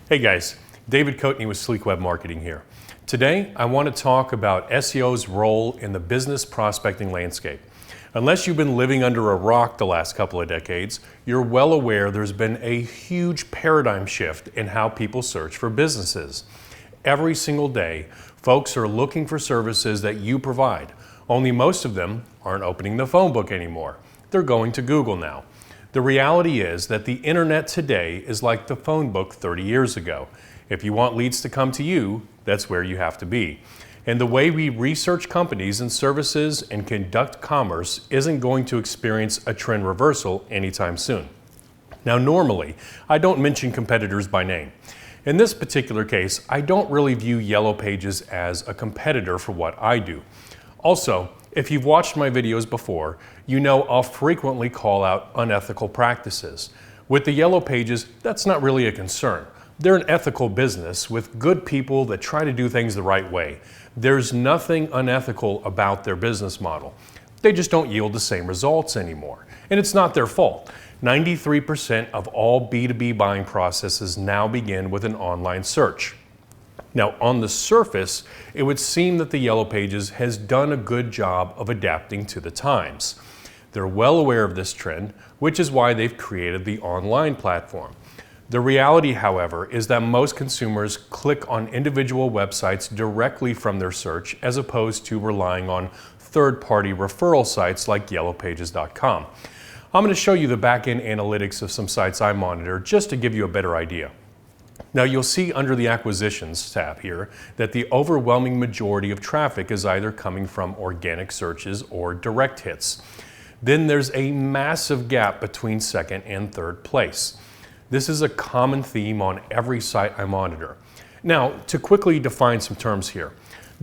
Hey guys, David Coatney with Sleek Web Marketing here. Today, I want to talk about SEO's role in the business prospecting landscape. Unless you've been living under a rock the last couple of decades, you're well aware there's been a huge paradigm shift in how people search for businesses. Every single day, folks are looking for services that you provide, only most of them aren't opening the phone book anymore. They're going to Google now. The reality is that the internet today is like the phone book 30 years ago. If you want leads to come to you, that's where you have to be. And the way we research companies and services and conduct commerce isn't going to experience a trend reversal anytime soon. Now, normally, I don't mention competitors by name. In this particular case, I don't really view Yellow Pages as a competitor for what I do. Also, if you've watched my videos before, you know I'll frequently call out unethical practices. With the Yellow Pages, that's not really a concern. They're an ethical business with good people that try to do things the right way. There's nothing unethical about their business model. They just don't yield the same results anymore. And it's not their fault. 93% of all B2B buying processes now begin with an online search. Now, on the surface, it would seem that the Yellow Pages has done a good job of adapting to the times. They're well aware of this trend, which is why they've created the online platform. The reality, however, is that most consumers click on individual websites directly from their search as opposed to relying on third-party referral sites like yellowpages.com. I'm going to show you the back-end analytics of some sites I monitor just to give you a better idea. Now, you'll see under the Acquisitions tab here that the overwhelming majority of traffic is either coming from organic searches or direct hits. Then there's a massive gap between second and third place. This is a common theme on every site I monitor. Now, to quickly define some terms here,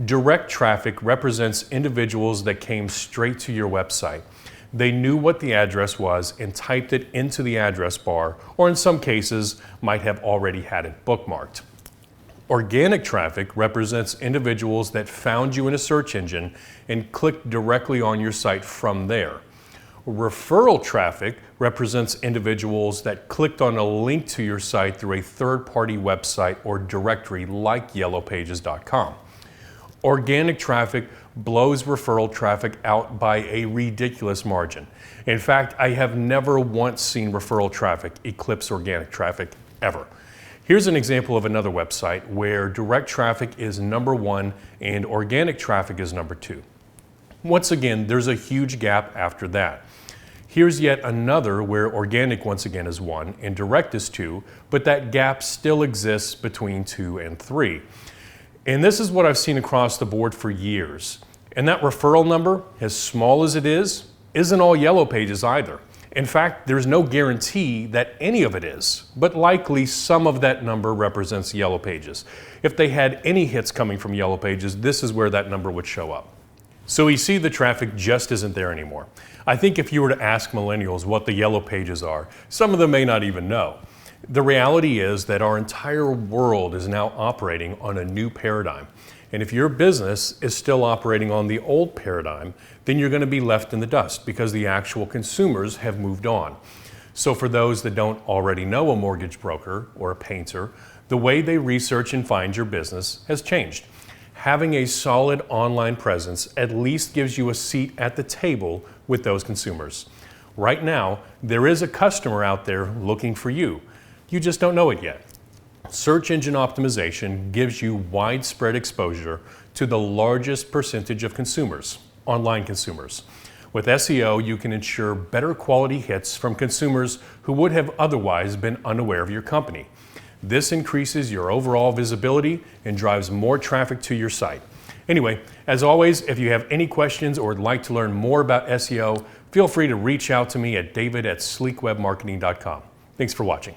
direct traffic represents individuals that came straight to your website. They knew what the address was and typed it into the address bar, or in some cases, might have already had it bookmarked. Organic traffic represents individuals that found you in a search engine and clicked directly on your site from there. Referral traffic represents individuals that clicked on a link to your site through a third-party website or directory like yellowpages.com. Organic traffic blows referral traffic out by a ridiculous margin. In fact, I have never once seen referral traffic eclipse organic traffic ever. Here's an example of another website where direct traffic is number one and organic traffic is number two. Once again, there's a huge gap after that. Here's yet another where organic once again is 1 and direct is 2, but that gap still exists between 2 and 3. And this is what I've seen across the board for years. And that referral number, as small as it is, isn't all Yellow Pages either. In fact, there's no guarantee that any of it is, but likely some of that number represents Yellow Pages. If they had any hits coming from Yellow Pages, this is where that number would show up. So we see the traffic just isn't there anymore. I think if you were to ask millennials what the Yellow Pages are, some of them may not even know. The reality is that our entire world is now operating on a new paradigm. And if your business is still operating on the old paradigm, then you're going to be left in the dust because the actual consumers have moved on. So for those that don't already know a mortgage broker or a painter, the way they research and find your business has changed. Having a solid online presence at least gives you a seat at the table with those consumers. Right now, there is a customer out there looking for you. You just don't know it yet. Search engine optimization gives you widespread exposure to the largest percentage of consumers, online consumers. With SEO, you can ensure better quality hits from consumers who would have otherwise been unaware of your company. This increases your overall visibility and drives more traffic to your site. Anyway, as always, if you have any questions or would like to learn more about SEO, feel free to reach out to me at david@sleekwebmarketing.com. Thanks for watching.